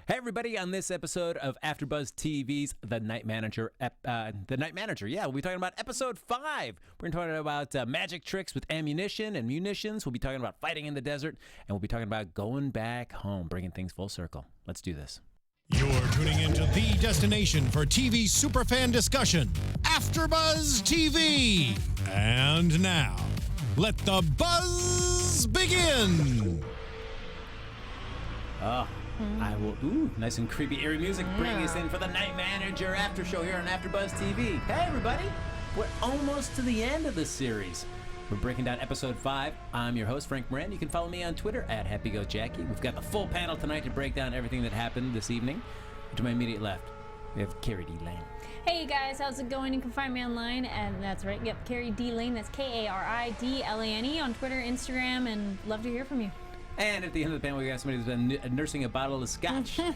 Hey everybody! On this episode of AfterBuzz TV's The Night Manager, yeah, we'll be talking about episode 5. We're going to talk about magic tricks with ammunition and munitions. We'll be talking about fighting in the desert, and we'll be talking about going back home, bringing things full circle. Let's do this. You're tuning into the destination for TV superfan discussion, AfterBuzz TV. And now, let the buzz begin. Ooh, nice and creepy, eerie music bringing us in for the Night Manager after show here on AfterBuzz TV. Hey, everybody! We're almost to the end of this series. We're breaking down episode 5. I'm your host, Frank Moran. You can follow me on Twitter at HappyGoJackie. We've got the full panel tonight to break down everything that happened this evening. To my immediate left, we have Kari Lane. Hey guys, how's it going? You can find me online, and that's right, yep, Kari Lane. That's Karidlane on Twitter, Instagram, and love to hear from you. And at the end of the panel, we got somebody who's been nursing a bottle of scotch all day.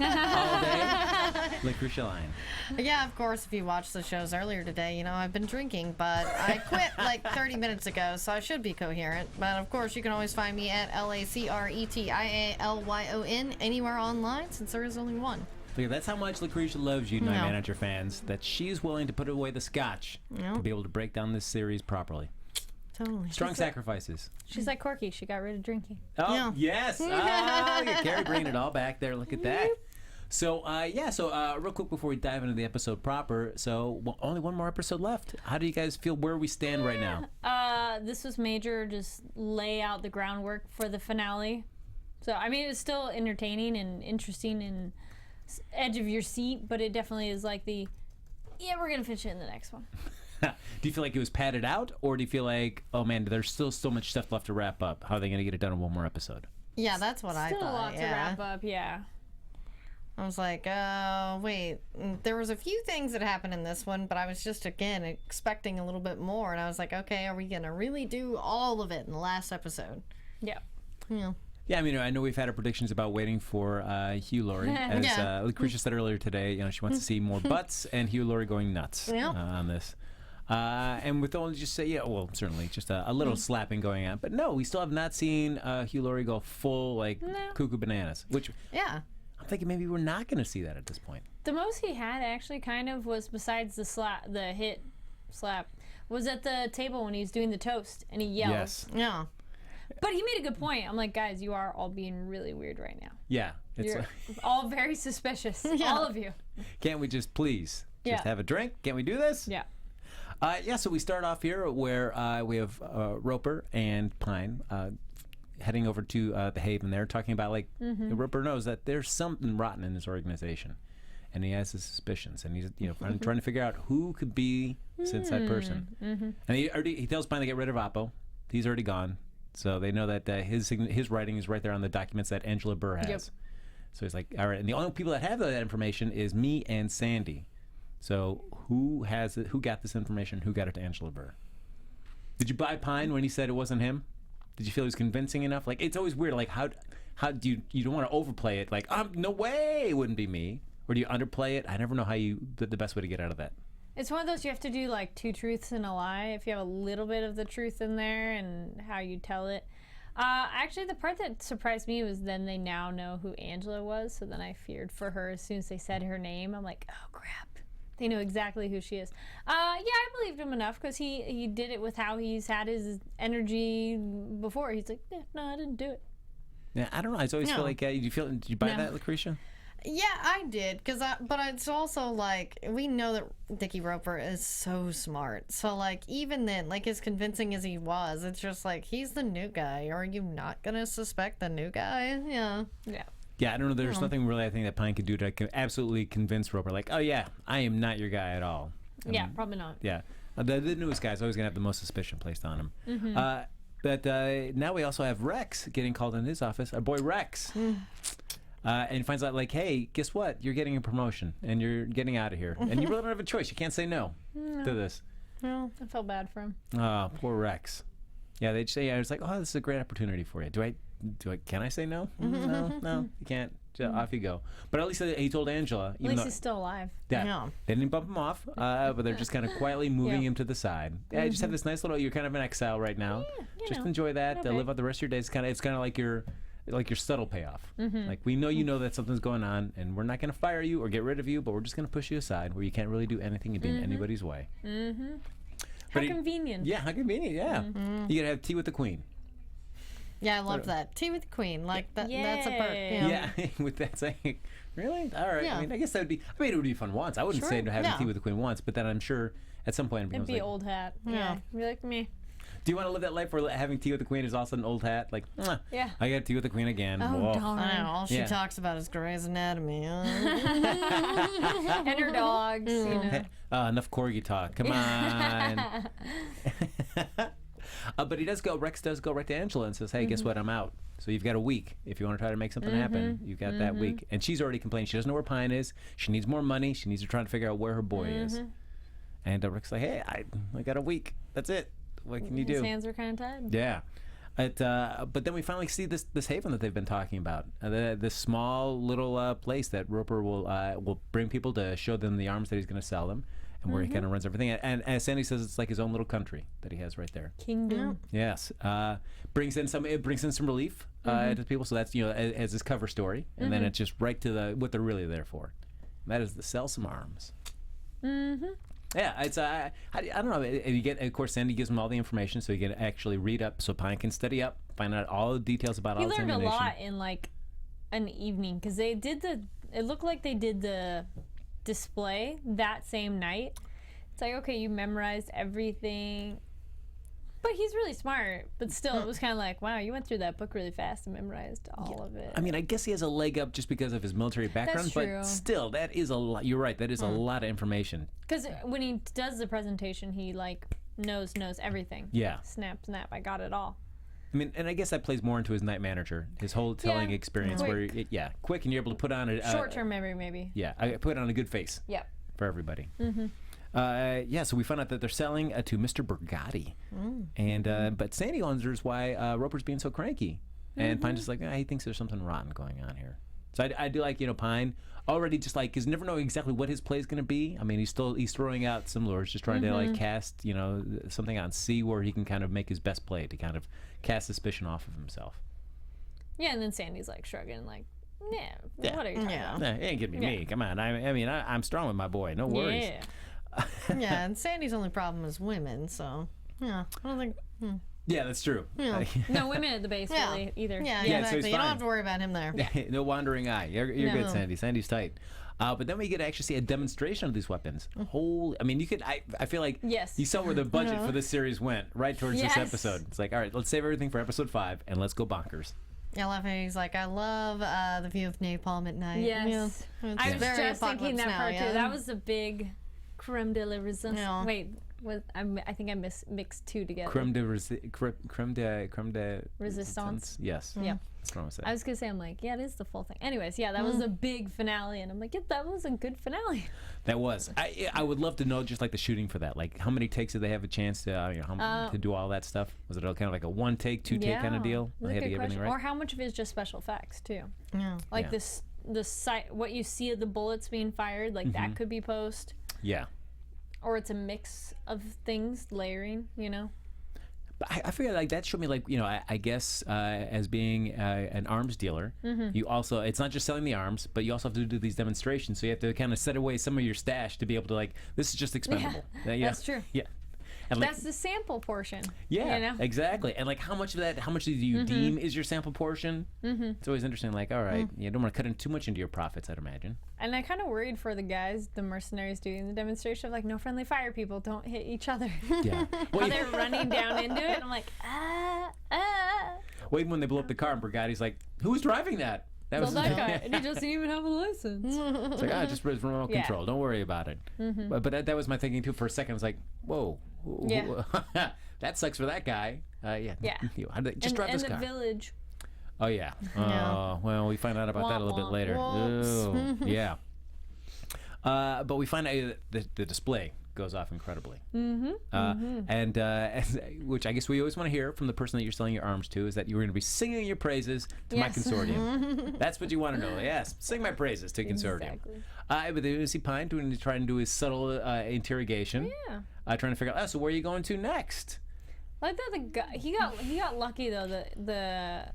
Lacretia Lyon. Yeah, of course, if you watched the shows earlier today, you know I've been drinking, but I quit like 30 minutes ago, so I should be coherent. But of course, you can always find me at LACRETIALYON anywhere online, since there is only one. Look, that's how much Lacretia loves you, Night Manager fans, that she's willing to put away the scotch to be able to break down this series properly. Totally. Strong sacrifices. She's like Corky. She got rid of drinking. Oh, Yeah. yes. Kari bringing it all back there. Look at that. So, real quick before we dive into the episode proper, only one more episode left. How do you guys feel where we stand right now? This was major, just lay out the groundwork for the finale. So, I mean, it was still entertaining and interesting and edge of your seat, but it definitely is like we're going to finish it in the next one. Do you feel like it was padded out, or do you feel like, oh man, there's still so much stuff left to wrap up? How are they going to get it done in one more episode? Yeah, that's what I thought. Still a lot to wrap up, yeah. I was like, wait, there was a few things that happened in this one, but I was just, again, expecting a little bit more, and I was like, okay, are we going to really do all of it in the last episode? Yeah. Yeah. Yeah, I mean, I know we've had our predictions about waiting for Hugh Laurie. As Lacretia said earlier today, she wants to see more butts and Hugh Laurie going nuts on this. And with only just certainly just a little slapping going on. But no, we still have not seen Hugh Laurie go full, cuckoo bananas. Which, I'm thinking maybe we're not going to see that at this point. The most he had actually kind of was, besides the slap, was at the table when he was doing the toast, and he yelled. Yes. Yeah. But he made a good point. I'm like, guys, you are all being really weird right now. Yeah. You're all very suspicious. All of you. Can't we just please have a drink? Can't we do this? Yeah. So we start off here where we have Roper and Pine heading over to the Haven there, talking about, Roper knows that there's something rotten in this organization. And he has his suspicions. And he's trying to figure out who could be this inside person. And he tells Pine to get rid of Oppo. He's already gone. So they know that his writing is right there on the documents that Angela Burr has. Yep. So he's like, all right. And the only people that have that information is me and Sandy. So who has it? Who got this information? Who got it to Angela Burr? Did you buy Pine when he said it wasn't him? Did you feel he was convincing enough? Like, it's always weird. Like, how do you don't want to overplay it? Like, no way it wouldn't be me. Or do you underplay it? I never know the best way to get out of that. It's one of those you have to do like 2 truths and a lie. If you have a little bit of the truth in there and how you tell it. Actually, the part that surprised me was then they now know who Angela was. So then I feared for her as soon as they said her name. I'm like, oh crap. They know exactly who she is. I believed him enough because he did it with how he's had his energy before. He's like, no, I didn't do it. Yeah, I don't know. I always feel like, did you buy that, Lacretia? Yeah, I did, but it's also like, we know that Dickie Roper is so smart. So, even then, as convincing as he was, it's just like, he's the new guy. Are you not going to suspect the new guy? Yeah. Yeah. Yeah, I don't know. There's nothing really I think that Pine could do to absolutely convince Roper, like, oh, yeah, I am not your guy at all. Yeah, probably not. Yeah. The newest guy's always going to have the most suspicion placed on him. Mm-hmm. But now we also have Rex getting called in his office. Our boy Rex. And he finds out, hey, guess what? You're getting a promotion, and you're getting out of here. And you really don't have a choice. You can't say no to this. No, I felt bad for him. Oh, poor Rex. Yeah, they'd say, I was like, oh, this is a great opportunity for you. Can I say no? No, you can't. Off you go. But at least he told Angela. At least he's still alive. Yeah. They didn't bump him off, but they're just kind of quietly moving him to the side. Yeah, you just have this nice little, you're kind of in exile right now. Just enjoy that. Okay. Live out the rest of your days. It's kind of like your like your subtle payoff. Like, we know you know that something's going on, and we're not going to fire you or get rid of you, but we're just going to push you aside where you can't really do anything and be in anybody's way. How convenient. Yeah, how convenient, yeah. You got to have tea with the queen. Yeah, I love that. Tea with the queen. Like, that's a perk. Yeah, with that saying, really? All right. Yeah. I mean, I guess that would be, it would be fun once. I wouldn't say to having Yeah. tea with the queen once, but then I'm sure at some point it It'd becomes be like, old hat. Yeah. Be like me. do you want to live that life where having tea with the queen is also an old hat? Like, Yeah. I got tea with the queen again. Oh, Whoa. darn. I know. All she Yeah. talks about is Grey's Anatomy. And her dogs, you know. Enough corgi talk. Come on. But Rex does go right to Angela and says, hey, guess what? I'm out. So you've got a week. If you want to try to make something happen, you've got that week. And she's already complained. She doesn't know where Pine is. She needs more money. She needs to try to figure out where her boy is. And Rick's like, hey, I got a week. That's it. What can you do? His hands are kind of tied. Yeah. But then we finally see this haven that they've been talking about. This small little place that Roper will bring people to show them the arms that he's going to sell them, and where he kind of runs everything. And as Sandy says, it's like his own little country that he has right there. Kingdom. Yes. Brings in some relief to the people. So that's, as his cover story, and then it's just right to what they're really there for. And that is to sell some arms. Yeah, it's I don't know. You get, of course, Sandy gives him all the information, so you can actually read up, so Pine can study up, find out all the details about all He this learned a ammunition. lot in like an evening because they did it looked like they did the display that same night. It's like, okay, you memorized everything, but he's really smart. But still, it was kind of like, wow, you went through that book really fast and memorized all of it. I mean, I guess he has a leg up just because of his military background, true. but still, that is a lot. You're right. That is a lot of information. Because when he does the presentation, he like knows everything. Yeah. Snap, I got it all. I mean, and I guess that plays more into his night manager, his whole telling experience, Quick. where quick, and you're able to put on a Short-term memory, maybe. Yeah, I put on a good face. Yep. For everybody. So we found out that they're selling to Mr. Burgatti, and but Sandy wonders why Roper's being so cranky, and Pine's just like, he thinks there's something rotten going on here. So I do like, Pine already just like, because never knowing exactly what his play is going to be. I mean, he's throwing out some lures, just trying to like cast something on, see where he can kind of make his best play to kind of cast suspicion off of himself. Yeah, and then Sandy's like shrugging, like, yeah. What are you talking about? Nah, it ain't gonna be me. Come on. I'm strong with my boy. No worries. Yeah. Yeah, and Sandy's only problem is women, so yeah, I don't think. Yeah, that's true. Yeah. No women at the base really either. Yeah, Yeah, so exactly. he's You don't fine. have to worry about him there. No wandering eye. You're good, No. Sandy. Sandy's tight. But then we get to actually see a demonstration of these weapons. I mean, you could. I feel like Yes. you saw where the budget for this series went right towards Yes. this episode. It's like, all right, let's save everything for episode 5 and let's go bonkers. I love how he's like, I love the view of napalm at night. Yes. Yeah, it's I was very just thinking apocalypse that now, part yeah. too. That was the big creme de la resistance. Yeah. Wait, I think I mixed two together. Creme de Resistance. Yes. Yeah. That's what I was saying. I was gonna say, I'm like, yeah, it is the full thing. Anyways, yeah, that was the big finale, and I'm like, yeah, that was a good finale. That was. I would love to know just like the shooting for that. Like, how many takes did they have a chance to to do all that stuff? Was it kind of like a 1 take, 2 take kind of deal? That's They a had to good get everything question. right. Or how much of it is just special effects too? Yeah. Like Yeah. the sight, what you see of the bullets being fired, like that could be post, Yeah. or it's a mix of things layering. But I figure like that showed me like, I guess as being an arms dealer, you also, it's not just selling the arms, but you also have to do these demonstrations. So you have to kind of set away some of your stash to be able to like, this is just expendable. That's true. Yeah. And like, That's the sample portion. yeah, exactly. And like, how much do you deem is your sample portion? It's always interesting. Like, all right, you don't want to cut in too much into your profits, I'd imagine. And I kind of worried for the guys, the mercenaries doing the demonstration of like, no friendly fire, people, don't hit each other. Yeah. While they're running down into it, I'm like, Well, even when they blew up the car, and Brigatti's like, who was driving that? well, that guy, and he doesn't even have a license. It's like, just remote Yeah. control. Don't worry about it. But that was my thinking too. For a second, I was like, whoa. Yeah. That sucks for that guy. Yeah. Yeah. Just drive this and car. the village. Oh, yeah. Yeah. Well, we find out about that a little bit Womp later. womp. Ooh, yeah. But we find out that the display goes off incredibly. And which I guess we always want to hear from the person that you're selling your arms to is that you're going to be singing your praises to my Yes. consortium. That's what you want to know. Yes, sing my praises to consortium. Exactly. But then we see Pine trying to do his subtle interrogation. Yeah. Trying to figure out, so where are you going to next? I like that the guy he got lucky though. The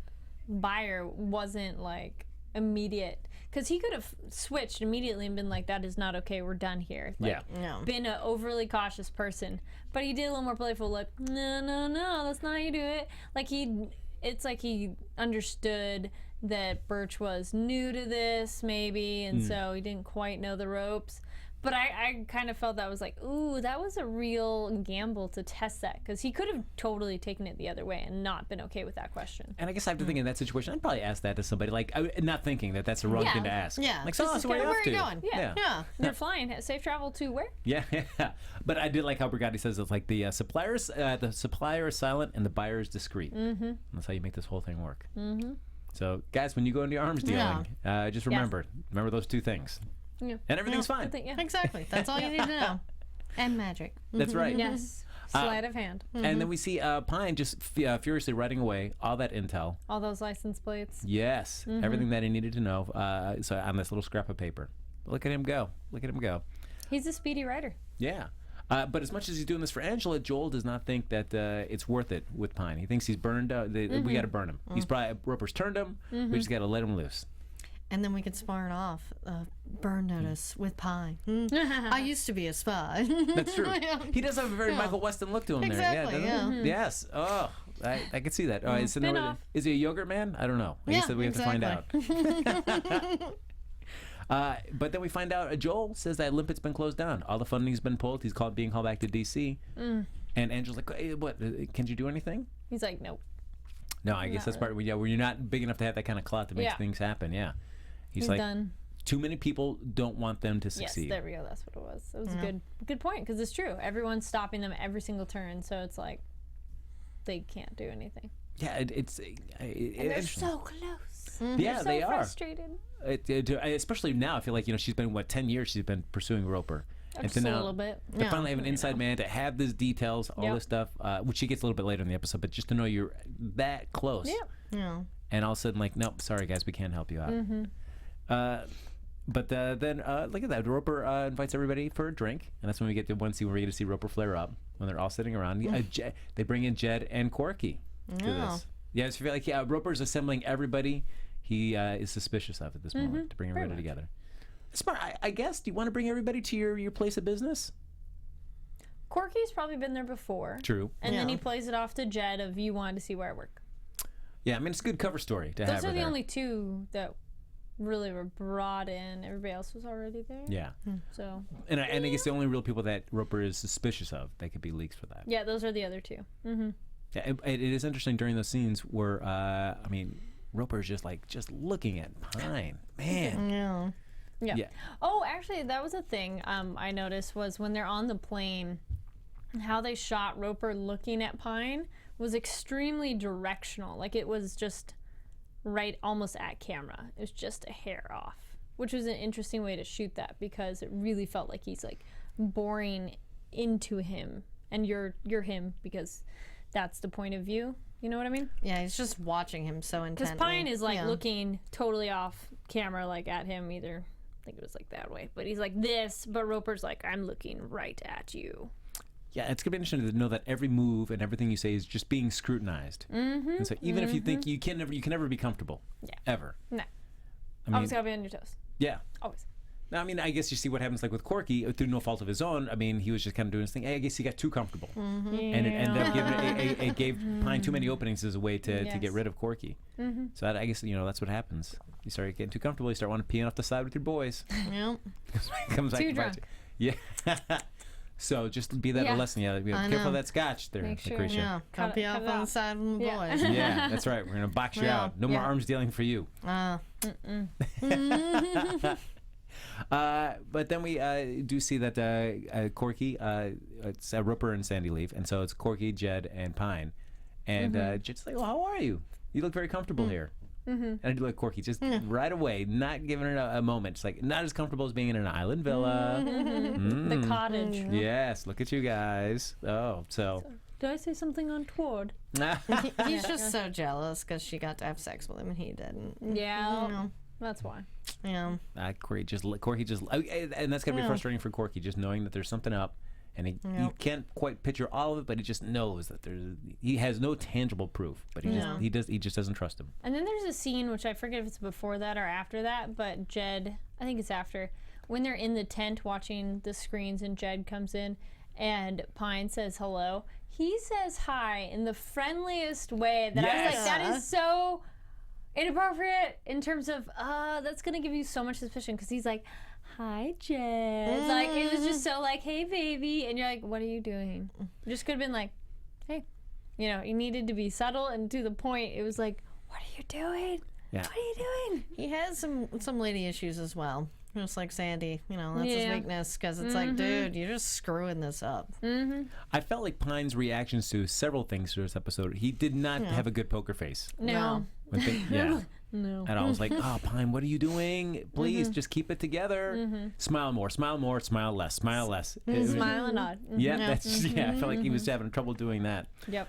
Bier wasn't like immediate, because he could have switched immediately and been like, that is not okay, we're done here. Like, No. been an overly cautious person, but he did a little more playful, like, no, that's not how you do it. Like, it's like he understood that Birch was new to this, maybe, and so he didn't quite know the ropes. But I kind of felt that was like, ooh, that was a real gamble to test that, because he could have totally taken it the other way and not been okay with that question. And I guess I have to think in that situation, I'd probably ask that to somebody, like, not thinking that that's the wrong thing to ask. Yeah. Like, so where are you going? Yeah. You're flying. Safe travel to where? Yeah. But I did like how Brigatti says it's like the supplier is silent and the buyer is discreet. Mm-hmm. That's how you make this whole thing work. Mm-hmm. So, guys, when you go into your arms dealing, just remember those two things. Yeah. And everything's fine. Exactly. That's all you need to know. And magic. That's right. Yes. Sleight of hand. And then we see Pine just furiously writing away all that intel. All those license plates. Yes. Everything that he needed to know so on this little scrap of paper. Look at him go. He's a speedy writer. Yeah. But as much as he's doing this for Angela, Joel does not think that it's worth it with Pine. He thinks he's burned. We got to burn him. He's probably Roper's turned him. We just got to let him loose. And then we could spar it off. Burn notice with Pine. I used to be a spy. That's true. He does have a very Michael Weston look to him exactly, there. Yeah. Yes. Oh, I can see that. Oh, is he a yogurt man? I don't know. I guess that we have to find out. But then we find out Joel says that Limpet's been closed down. All the funding's been pulled. He's being called back to D.C. And Angela's like, hey, what? Can you do anything? He's like, nope. No, I guess that's part where you're not big enough to have that kind of clout to make things happen. Yeah. He's like, done. Too many people don't want them to succeed. Yes, there we go. That's what it was. It was a good point, because it's true. Everyone's stopping them every single turn, so it's like they can't do anything. Yeah, it's they're so close. Yeah, they're so they frustrated. Especially now, I feel like she's been 10 years she's been pursuing Roper. Just a little bit. To finally have an inside man, to have these details, all this stuff, which she gets a little bit later in the episode, but just to know you're that close. Yeah. And all of a sudden, like, nope, sorry guys, we can't help you out. But then look at that. Roper invites everybody for a drink, and that's when we get to one scene where we get to see Roper flare up when they're all sitting around. They bring in Jed and Corky to this. Yeah, I feel like Roper's assembling everybody he is suspicious of at this moment to bring everybody together. Smart, I guess. Do you want to bring everybody to your place of business? Corky's probably been there before. True. And then he plays it off to Jed of, you wanted to see where I work. Yeah, I mean, it's a good cover story to have her Those are the there. only two that really were brought in. Everybody else was already there. Yeah. So. And I guess the only real people that Roper is suspicious of, they could be leaks for that. Yeah, those are the other two. Mm-hmm. Yeah, it is interesting during those scenes where, Roper's just looking at Pine. Man. Yeah. Oh, actually, that was a thing I noticed was when they're on the plane, how they shot Roper looking at Pine was extremely directional. Like, it was just right almost at camera. It was just a hair off, which was an interesting way to shoot that, because it really felt like he's like boring into him, and you're him, because that's the point of view. You know what I mean? Yeah, he's just watching him so intently. Because Pine is like looking totally off camera, like at him either. I think it was like that way, but he's like this, but Roper's like, I'm looking right at you. Yeah, it's gonna be interesting to know that every move and everything you say is just being scrutinized. And so even if you think you can never be comfortable. Yeah. Ever. No. Always gotta be on your toes. Yeah. Always. Now, I mean, I guess you see what happens like with Corky through no fault of his own. I mean, he was just kind of doing his thing. I guess he got too comfortable, and it ended up giving it gave Pine too many openings as a way to get rid of Corky. So I guess that's what happens. You start getting too comfortable. You start wanting to pee off the side with your boys. Yep. Comes too drunk. Yeah. So just be that a lesson. Yeah, careful of that scotch there, Lacretia. Yeah, don't pee off on the side of the boys. Yeah, that's right. We're gonna box you out. No more arms dealing for you. But then we do see that Corky, it's Roper and Sandy leave, and so it's Corky, Jed, and Pine. And Jed's like, "Well, how are you? You look very comfortable here." And I do like Corky, just right away, not giving her a moment. It's like not as comfortable as being in an island villa. The cottage. Yes, look at you guys. Oh, so. Did I say something untoward? He's just so jealous because she got to have sex with him and he didn't. Yeah, that's why. Yeah. Corky just, and that's gonna be frustrating for Corky, just knowing that there's something up, And he can't quite picture all of it, but he just knows that he has no tangible proof, but he just doesn't trust him. And then there's a scene, which I forget if it's before that or after that, but Jed, I think it's after, when they're in the tent watching the screens and Jed comes in and Pine says hello. He says hi in the friendliest way that I was like, that is so inappropriate in terms of, that's going to give you so much suspicion, because he's like, hi, Jed. Like, it was just so like, hey, baby. And you're like, what are you doing? You just could have been like, hey. You know, you needed to be subtle and to the point. It was like, what are you doing? Yeah. What are you doing? He has some lady issues as well. Just like Sandy, you know, that's his weakness, because it's like, dude, you're just screwing this up. I felt like Pine's reactions to several things through this episode, he did not have a good poker face. No. No. And I was like, oh, Pine, what are you doing? Please, just keep it together. Smile more, smile less, smile less. Smile and nod. Yeah, I felt like he was having trouble doing that. Yep.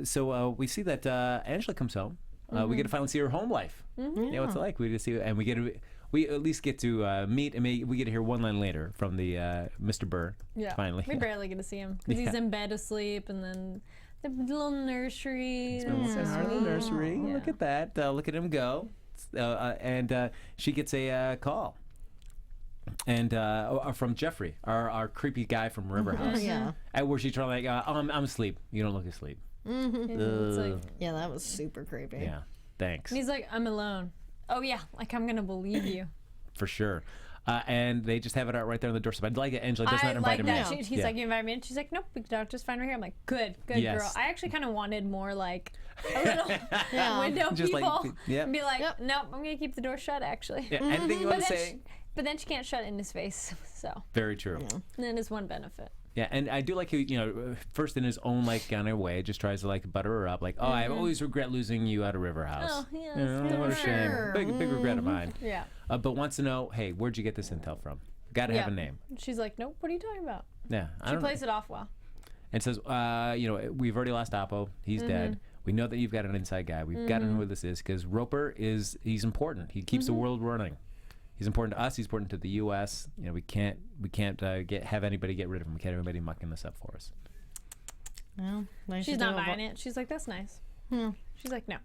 So we see that Angela comes home. We get to finally see her home life. Yeah, what's it like? We get to see, and we at least get to meet, and we get to hear one line later from the Mr. Burr. Yeah. Finally. We barely get to see him because he's in bed asleep, and then the little nursery. Little nursery. Yeah. Look at that. Look at him go. And she gets a call. And from Jeffrey, our creepy guy from River House. Where she's trying like, I'm asleep. You don't look asleep. It's like, Yeah, that was super creepy. Yeah, thanks. and he's like, I'm alone. Oh yeah, like I'm gonna believe you. For sure. And they just have it out right there on the doorstep. I'd like it. Angela does not invite him that. in. He's like, you invite me in? She's like, nope, we can just find her here. I'm like, good Yes. girl. I actually kind of wanted more like a little window Just like, people. yep. And be like, nope, I'm gonna keep the door shut actually. Yeah, anything you want to say? But then she can't shut it in his face. So Very true. that is one benefit. Yeah, and I do like who, first in his own like kind of way, just tries to like butter her up, like, oh, I always regret losing you out of River House. Oh, yeah. What a shame. Big regret of mine. Yeah. But wants to know, hey, where'd you get this intel from? Got to have a name. She's like, nope, what are you talking about? Yeah, She plays it off well. And says, we've already lost Oppo. He's dead. We know that you've got an inside guy. We've got to know who this is, because Roper he's important. He keeps the world running. He's important to us. He's important to the U.S. We can't have anybody get rid of him. We can't have anybody mucking this up for us. Well, She's not buying it. She's like, that's nice. She's like, no,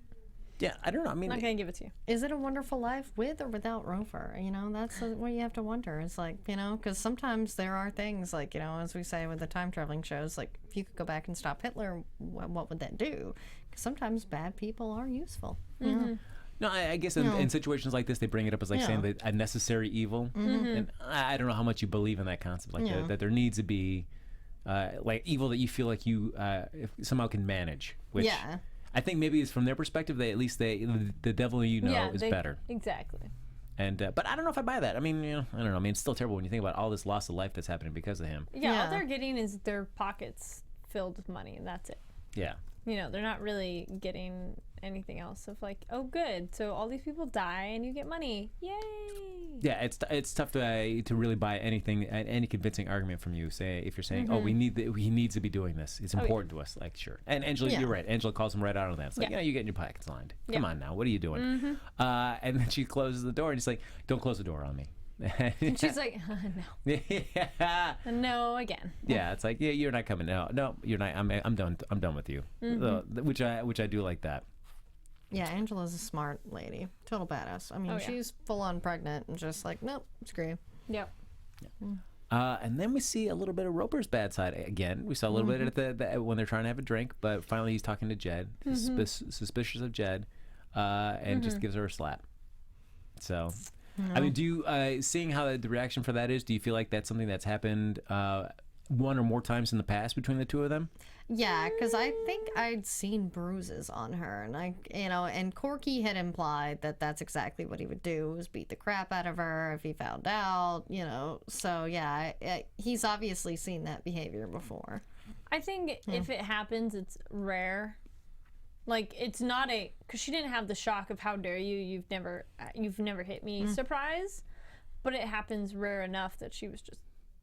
Yeah, I don't know. I mean, I'm not gonna give it to you. Is it a wonderful life with or without Roper? That's what you have to wonder. It's like, because sometimes there are things like, as we say with the time traveling shows, like if you could go back and stop Hitler, what would that do? Because sometimes bad people are useful. No, I guess in situations like this, they bring it up as like saying that a necessary evil. And I don't know how much you believe in that concept, like that there needs to be like evil that you feel like you somehow can manage. Which I think maybe is from their perspective, they at least the devil is better. Exactly. And but I don't know if I buy that. I mean, I don't know. I mean, it's still terrible when you think about all this loss of life that's happening because of him. Yeah, all they're getting is their pockets filled with money, and that's it. Yeah. They're not really getting anything else of like, oh, good. So all these people die and you get money. Yay. Yeah, it's tough to really buy anything, any convincing argument from you. Say if you're saying, oh, he needs to be doing this. It's important to us. Like, sure. And Angela, you're right. Angela calls him right out on that. It's like, you're getting your pockets lined. Come on now, what are you doing? And then she closes the door and she's like, don't close the door on me. And she's like, no. Yeah. No again. Yeah, it's like, you're not coming. No, you're not. I'm done. I'm done with you. Which I do like that. Yeah, Angela's a smart lady, total badass. I mean, she's full on pregnant and just like, nope, screw you. Yep. And then we see a little bit of Roper's bad side again. We saw a little bit at when they're trying to have a drink, but finally he's talking to Jed, suspicious of Jed, and just gives her a slap. So. I mean, do you, seeing how the reaction for that is, do you feel like that's something that's happened one or more times in the past between the two of them? Yeah, because I think I'd seen bruises on her, and and Corky had implied that that's exactly what he would do, was beat the crap out of her if he found out, So yeah, he's obviously seen that behavior before. I think if it happens, it's rare. Like, it's not because she didn't have the shock of how dare you, you've never hit me surprise, but it happens rare enough that she was just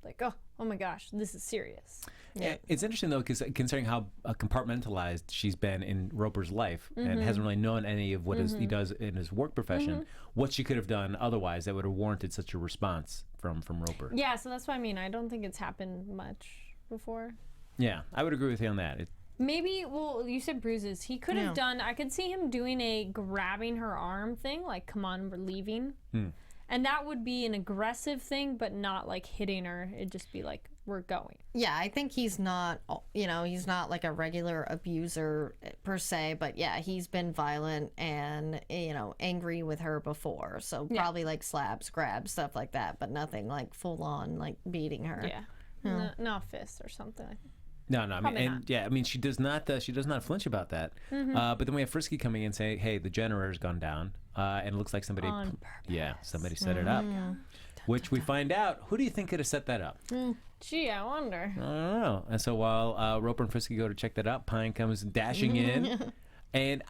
like, oh my gosh, this is serious. Yeah. It's interesting, though, because considering how compartmentalized she's been in Roper's life and hasn't really known any of what he does in his work profession, what she could have done otherwise that would have warranted such a response from Roper. Yeah, so that's what I mean. I don't think it's happened much before. Yeah, I would agree with you on that. Maybe, well, you said bruises. He could have done, I could see him doing a grabbing her arm thing, like, come on, we're leaving. And that would be an aggressive thing, but not like hitting her. It'd just be like, we're going. Yeah, I think he's not, he's not like a regular abuser per se, but yeah, he's been violent and, angry with her before. So probably like slaps, grabs, stuff like that, but nothing like full on like beating her. Yeah. Not fists or something. No, I mean, she does not flinch about that. But then we have Frisky coming in saying, "Hey, the generator's gone down, and it looks like somebody, somebody set it up." Which we find out, who do you think could have set that up? Gee, I wonder. I don't know. And so while Roper and Frisky go to check that out, Pine comes dashing in, and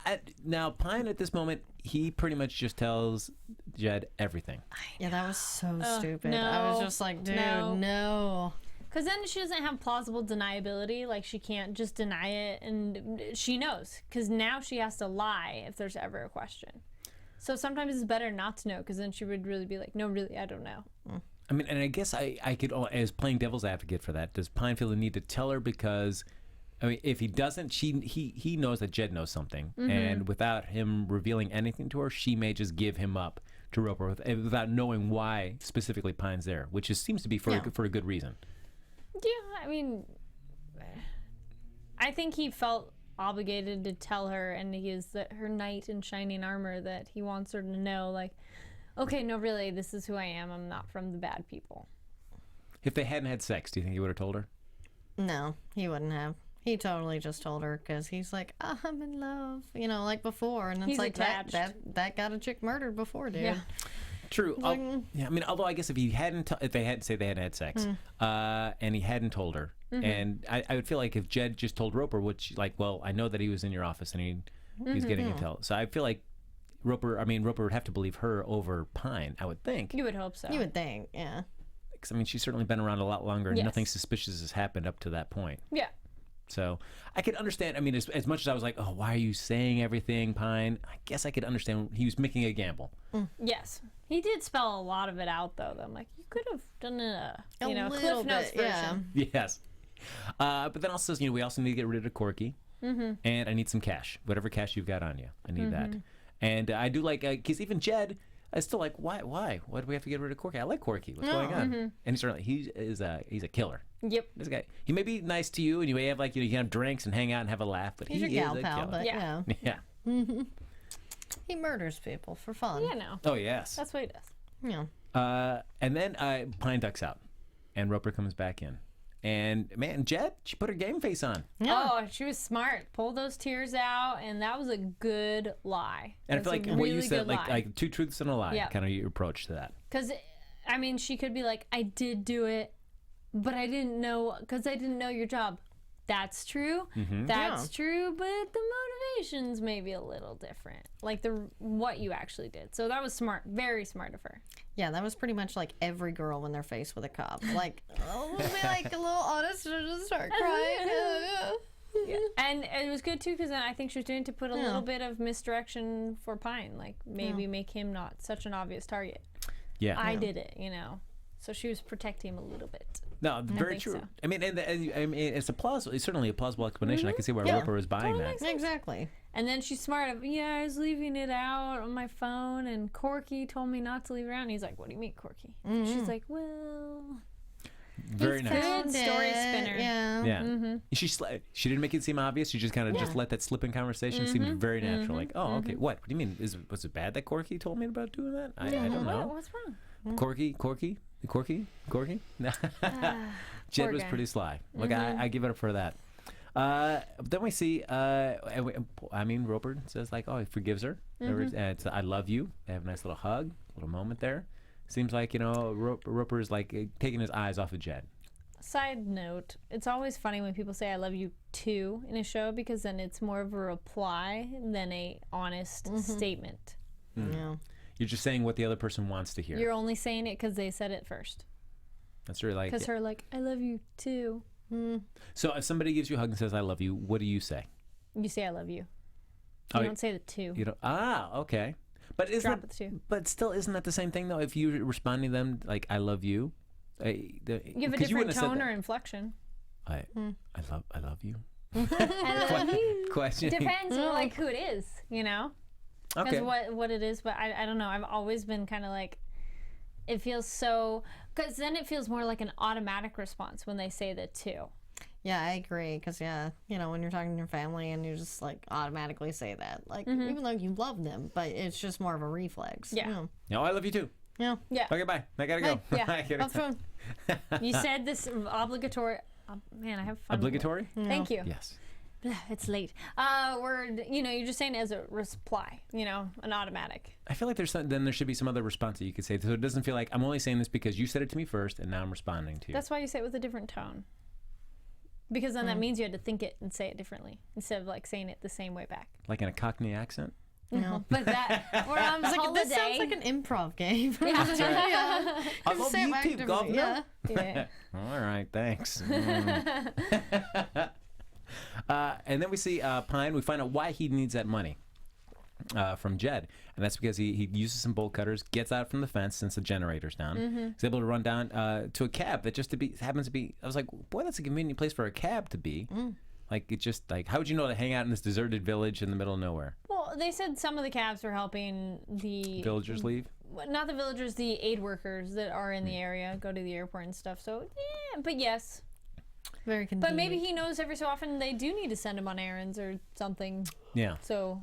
now Pine at this moment, he pretty much just tells Jed everything. Yeah, that was so stupid. I was just like, dude, no. Because then she doesn't have plausible deniability. Like, she can't just deny it, and she knows. Because now she has to lie if there's ever a question. So sometimes it's better not to know, because then she would really be like, no, really, I don't know. I mean, and I guess I could, as playing devil's advocate for that, does Pine feel the need to tell her? Because, I mean, if he doesn't, he knows that Jed knows something. And without him revealing anything to her, she may just give him up to Roper without knowing why specifically Pine's there, which seems to be for a good reason. Yeah, I mean, I think he felt obligated to tell her, and he is her knight in shining armor, that he wants her to know, like, okay, no, really, this is who I am. I'm not from the bad people. If they hadn't had sex, do you think he would have told her? No, he wouldn't have. He totally just told her because he's like, I'm in love, like before. And it's he's like, attached. that got a chick murdered before, dude. Yeah. True. I mean, although I guess if he hadn't, if they had had sex, and he hadn't told her, and I would feel like if Jed just told Roper, which well, I know that he was in your office and he's getting intel, so I feel like Roper would have to believe her over Pine. I would think. You would hope so. You would think, yeah. Because I mean, she's certainly been around a lot longer, and nothing suspicious has happened up to that point. Yeah. So I could understand. I mean, as much as I was like, oh, why are you saying everything, Pine? I guess I could understand he was making a gamble. Yes. He did spell a lot of it out, though. I'm like, you could have done a little Cliff Notes bit, version. Yes. But then also says, we also need to get rid of Corky, and I need some cash. Whatever cash you've got on you, I need that. And I do like, because even Jed, I still like, why? Why do we have to get rid of Corky? I like Corky. What's going on? And he's a killer. Yep. This guy, he may be nice to you, and you may have you can have drinks and hang out and have a laugh, but he's he your is gal a pal, killer. but Yeah. He murders people for fun. Yeah, no. Oh yes. That's what he does. Yeah. And then Pine ducks out, and Roper comes back in. And man, Jed, she put her game face on. Yeah. Oh, she was smart. Pulled those tears out, and that was a good lie. And I feel like what you said, like like two truths and a lie, kind of your approach to that. Because, I mean, she could be like, I did do it, but I didn't know, because I didn't know your job. That's true. That's true, but the motivations may be a little different. Like what you actually did. So that was smart. Very smart of her. Yeah, that was pretty much like every girl when they're faced with a cop. Like, we'll be like a little honest and just start crying. Yeah. And it was good too, because then I think she was doing it to put a little bit of misdirection for Pine. Like maybe make him not such an obvious target. Yeah. I did it, So she was protecting him a little bit. No, very true. So. I mean, it's certainly a plausible explanation. I can see why Roper was buying that. Exactly. And then she's smart. I was leaving it out on my phone, and Corky told me not to leave it around. And he's like, "What do you mean, Corky?" She's like, "Well." Very nice. Good story spinner. Yeah. She didn't make it seem obvious. She just kind of just let that slip in conversation. Seemed very natural. Like, oh, okay. What do you mean? Was it bad that Corky told me about doing that? I don't know. What's wrong? Corky. Jed was pretty sly. Look, I give it up for that. Then we see, Roper says like, oh, he forgives her. It's, I love you. They have a nice little hug, little moment there. Seems like, Roper is like taking his eyes off of Jed. Side note, it's always funny when people say I love you too in a show, because then it's more of a reply than a honest statement. Yeah. You're just saying what the other person wants to hear. You're only saying it because they said it first. That's really like. Because her like, I love you too. So if somebody gives you a hug and says "I love you," what do you say? You say I love you. Oh, You don't say the two. You don't. Okay. But isn't Drop that, the two. But still, isn't that the same thing though? If you respond to them like "I love you," You have a different tone or inflection. I love you. I love you. Question. Depends on like who it is, you know? Okay. Because what it is, but I don't know. I've always been kind of like, it feels so, because then it feels more like an automatic response when they say the two. Yeah, I agree. Because, when you're talking to your family and you just, like, automatically say that. Like, even though you love them, but it's just more of a reflex. Yeah. No, I love you too. Yeah. Yeah. Okay, bye. I gotta go. Yeah. I gotta That's go. fun. You said this obligatory. Oh, man, I have fun. Obligatory? Thank you. Yes. It's late. Word, you're just saying it as a reply, an automatic. I feel like then there should be some other response that you could say, so it doesn't feel like I'm only saying this because you said it to me first, and now I'm responding to you. That's why you say it with a different tone. Because then that means you had to think it and say it differently instead of like saying it the same way back. Like in a Cockney accent. No. But that we're on holiday. This sounds like an improv game. Yeah. I love Say it you back too, to me. governor. Yeah. All right, thanks. And then we see Pine. We find out why he needs that money from Jed, and that's because he uses some bolt cutters, gets out from the fence since the generator's down. He's able to run down to a cab that happens to be. I was like, boy, that's a convenient place for a cab to be. Like it's just like, how would you know to hang out in this deserted village in the middle of nowhere? Well, they said some of the cabs were helping the Villagers leave. Not the villagers, the aid workers that are in the area go to the airport and stuff. So yeah, but yes. Very convenient. But maybe he knows every so often they do need to send him on errands or something. Yeah. So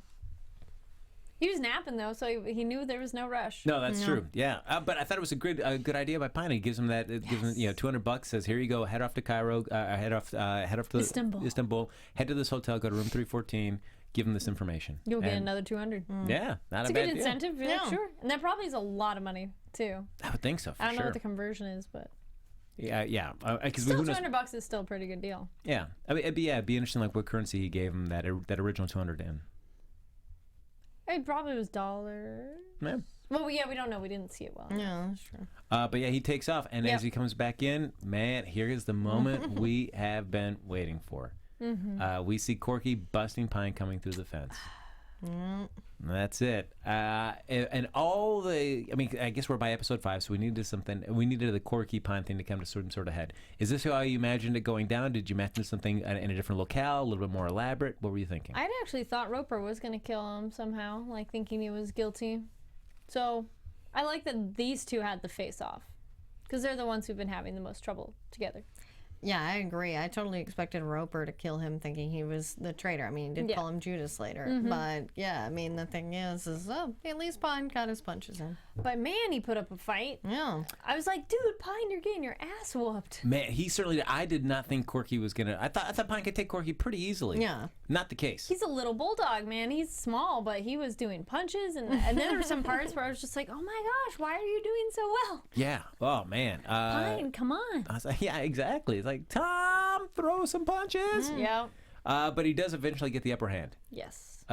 he was napping though, so he knew there was no rush. No, that's true. Yeah, but I thought it was a good idea by Pine. He gives him that. It gives him $200. Says, here you go. Head off to Cairo. Head off to Istanbul. Head to this hotel. Go to room 314. Give him this information. You'll get another 200. Yeah, not It's a a bad good deal. incentive. Yeah, sure. And that probably is a lot of money too. I would think so. For I don't know sure. what the conversion is, but Yeah. Because still $200 is still a pretty good deal. Yeah, I mean, it'd be interesting, like what currency he gave him that original 200 in. It probably was dollars. Yeah. Well, yeah, we don't know. We didn't see it well. Yeah, that's true. But yeah, he takes off, and as he comes back in, man, here is the moment we have been waiting for. We see Corky busting Pine coming through the fence. That's it. And all the, I guess we're by episode 5, so we needed the Corky Pine thing to come to some sort of head. Is this how you imagined it going down? Did you imagine something in a different locale, a little bit more elaborate? What were you thinking? I'd actually thought Roper was going to kill him somehow, like thinking he was guilty. So I like that these two had the face off because they're the ones who've been having the most trouble together. Yeah, I agree. I totally expected Roper to kill him thinking he was the traitor. I mean, he did call him Judas later. But, yeah, the thing is at least Pine got his punches in. But, man, he put up a fight. Yeah. I was like, dude, Pine, you're getting your ass whooped. Man, he certainly did. I did not think Corky was going to... I thought Pine could take Corky pretty easily. Yeah. Not the case. He's a little bulldog, man. He's small, but he was doing punches. And then there were some parts where I was just like, oh, my gosh, why are you doing so well? Yeah. Oh, man. Pine, come on. I was like, yeah, exactly. It's like, Tom, throw some punches. Yeah. But he does eventually get the upper hand. Yes.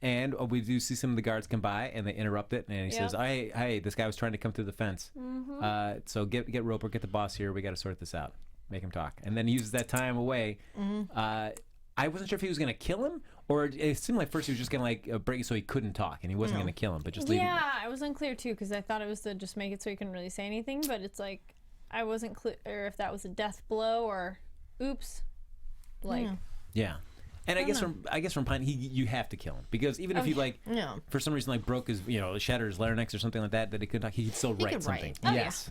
And we do see some of the guards come by, and they interrupt it, and he says, hey, this guy was trying to come through the fence. So get Roper, get the boss here. We got to sort this out. Make him talk. And then he uses that time away. I wasn't sure if he was going to kill him, or it seemed like first he was just going to break it so he couldn't talk, and he wasn't going to kill him, but just leave him. Yeah, I was unclear, too, because I thought it was to just make it so he couldn't really say anything, but it's like, I wasn't clear if that was a death blow or oops. Yeah. And I guess from Pine, you have to kill him, because even if he for some reason broke his shattered his larynx or something like that he couldn't talk, he could still write something. Oh, yes.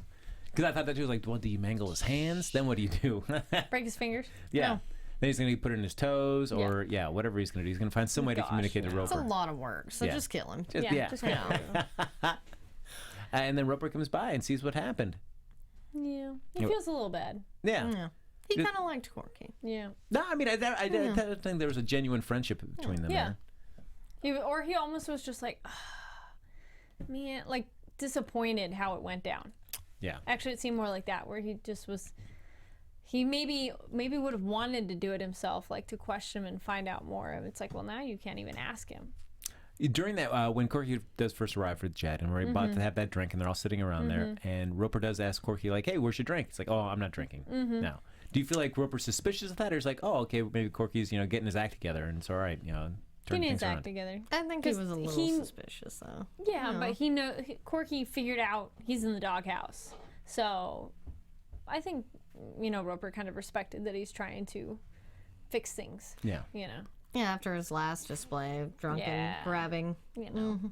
Because I thought that too was like, well, do you mangle his hands? Then what do you do? Break his fingers? Yeah. No. Then he's going to put it in his toes, or whatever he's going to do. He's going to find some way to communicate to Roper. It's a lot of work, so just kill him. Just kill him. And then Roper comes by and sees what happened. Yeah. He feels a little bad. Yeah. He kind of liked Corky. Yeah. No, I think there was a genuine friendship between them. Yeah. He almost was just like, man, like disappointed how it went down. Yeah. Actually, it seemed more like that, where he just was. He maybe would have wanted to do it himself, like to question him and find out more. And it's like, well, now you can't even ask him. During that, when Corky does first arrive with Jed, and we're about to have that drink, and they're all sitting around there, and Roper does ask Corky, like, hey, where's your drink? It's like, oh, I'm not drinking. Now, do you feel like Roper's suspicious of that, or is like, oh, okay, maybe Corky's, getting his act together, and it's all right, turn Getting his things around. act together. I think he was a little suspicious, though. Yeah, but Corky figured out he's in the doghouse. So I think, Roper kind of respected that he's trying to fix things. Yeah. Yeah, after his last display of drunken grabbing.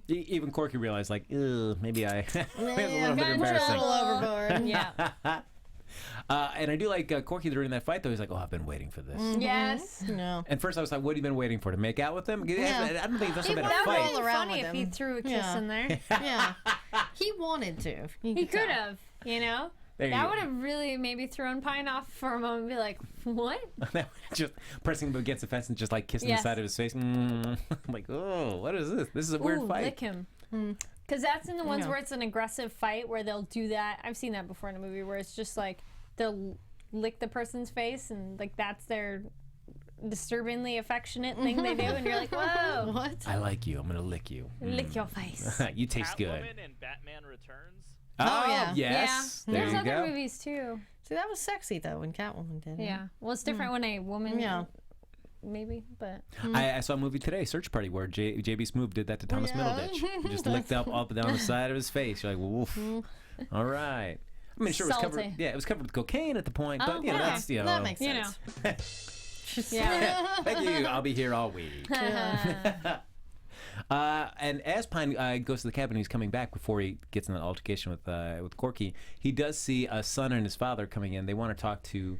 Even Corky realized, like, maybe I was a little bit A embarrassing. little overboard. Yeah. And I do like Corky during that fight, though. He's like, oh, I've been waiting for this. Yes. No. And first I was like, what have you been waiting for? To make out with him? I don't think that's been a That would fight. have been around funny with if he him. threw a kiss Yeah. in there. Yeah. He wanted to. He could have, There you That go. would have really maybe thrown Pine off for a moment and be like, what? Just pressing him against the fence and just like kissing Yes. the side of his face. I'm like, oh, what is this? This is a weird Ooh, fight. lick him. Because that's in the ones where it's an aggressive fight where they'll do that. I've seen that before in a movie where it's just like they'll lick the person's face and like that's their disturbingly affectionate thing they do. And you're like, whoa. What? I like you. I'm going to lick you. Lick your face. You taste good. Catwoman and Batman Returns. Oh, yeah. Yes. Yeah. There There's you other go. movies too. See, that was sexy, though, when Catwoman did it. Yeah. Well, it's different when a woman, Yeah. maybe, but. I saw a movie today, Search Party, where J.B. Smoove did that to Thomas Middleditch. He just licked up and down the side of his face. You're like, woof. All right. I mean, sure, it was covered. Salty. Yeah, it was covered with cocaine at the point, but Okay. that's That makes You sense. Yeah. Thank you. I'll be here all week. And as Pine goes to the cabin, he's coming back before he gets in an altercation with Corky. He does see a son and his father coming in. They want to talk to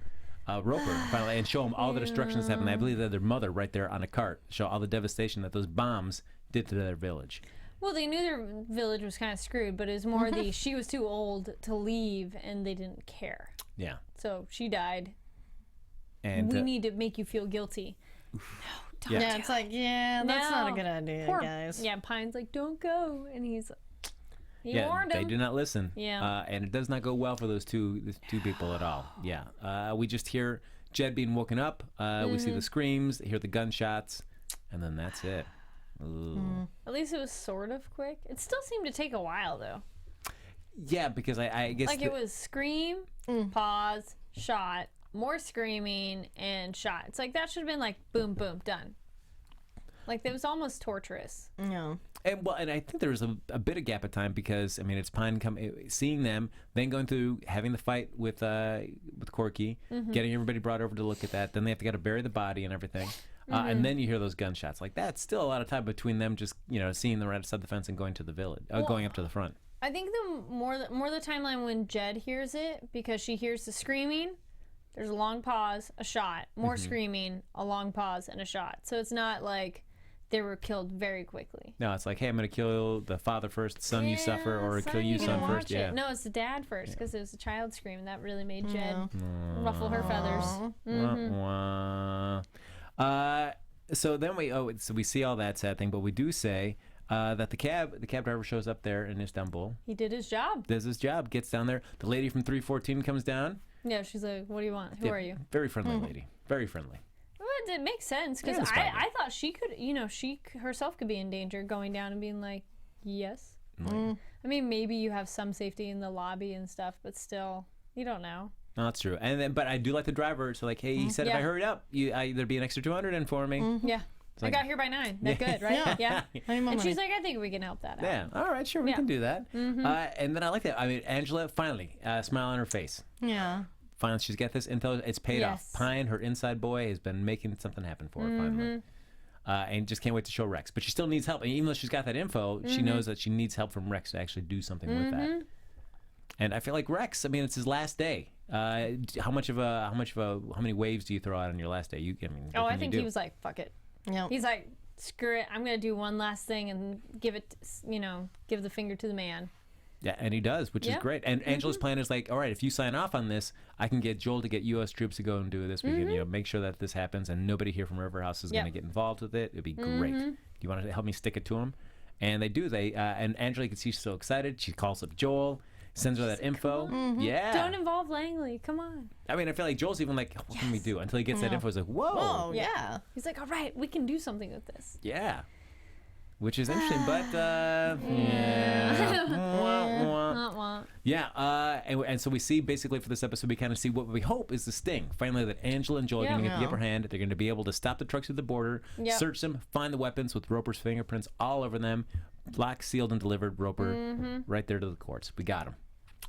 Roper finally and show him all the destruction that's happened. I believe that their mother right there on a cart, show all the devastation that those bombs did to their village. Well, they knew their village was kind of screwed, but it was more she was too old to leave and they didn't care. Yeah. So she died. And We need to make you feel guilty. yeah. Yeah, it's like, that's not a No. good idea, Poor- guys. Yeah, Pine's like, don't go. And he Yeah, warned they him. do not listen. Yeah. And it does not go well for those two people at all. Yeah. We just hear Jed being woken up. We see the screams, hear the gunshots, and then that's it. Ooh. At least it was sort of quick. It still seemed to take a while, though. Yeah, because I guess Like it was scream, pause, shot, more screaming, and shot. It's like that should have been like boom, boom, done. Like it was almost torturous. Yeah. And I think there was a bit of gap of time because I mean it's Pine seeing them, then going through having the fight with Corky, getting everybody brought over to look at that. Then they have to go to bury the body and everything, and then you hear those gunshots. Like that's still a lot of time between them just seeing them right outside the fence and going to the village, going up to the front. I think the more the timeline when Jed hears it, because she hears the screaming, there's a long pause, a shot, more screaming, a long pause, and a shot. So it's not like they were killed very quickly. No, it's like, hey, I'm going to kill the father first, son you suffer, or kill you son first. Yeah. No, it's the dad first because it was the child scream that really made Jed ruffle her feathers. Wah, wah. So then we see all that sad thing, but we do say that the cab driver shows up there in Istanbul, He did his job. does his job, gets down there. The lady from 314 comes down. Yeah, she's like, "What do you want? Who Yeah, are you?" Very friendly lady. Very friendly. Well, it makes sense because Yeah, it's fine. I thought she could, she herself could be in danger going down and being like, "Yes." I mean, maybe you have some safety in the lobby and stuff, but still, you don't know. No, that's true. But I do like the driver. So like, hey, he said if I Yeah. hurried up, there'd be an extra 200 in for me. Yeah. I like- got here by 9. That's good, right? Yeah. And she's like, I think we can help that out. Yeah. All right. Sure, we Yeah. can do that. And then I like that. I mean, Angela finally smile on her face. Yeah. Finally, she's got this info. It's paid off. Yes. Pine, her inside boy, has been making something happen for her finally. And just can't wait to show Rex. But she still needs help. And even though she's got that info, she knows that she needs help from Rex to actually do something with that. And I feel like Rex. I mean, it's his last day. How many waves do you throw out on your last day? Oh, I think he was like, fuck it. Yeah. He's like, screw it. I'm going to do one last thing and give the finger to the man. Yeah, and he does, which is Yeah. great. And Angela's plan is like, all right, if you sign off on this, I can get Joel to get U.S. troops to go and do this. We can, make sure that this happens, and nobody here from River House is going to get involved with it. It'd be great. Do you want to help me stick it to him? And they do. And Angela, you can see she's so excited. She calls up Joel, sends her that info. Yeah. Don't involve Langley. Come on. I mean, I feel like Joel's even like, what can we do? Until he gets that info, he's like, whoa. Oh, yeah. He's like, all right, we can do something with this. Yeah. which is interesting, but yeah. Wah, wah. Yeah, and so we see basically for this episode, we kind of see what we hope is the sting. Finally, that Angela and Joel are going to get the upper hand. They're going to be able to stop the trucks at the border, search them, find the weapons with Roper's fingerprints all over them, locked, sealed, and delivered. Roper right there to the courts. We got him.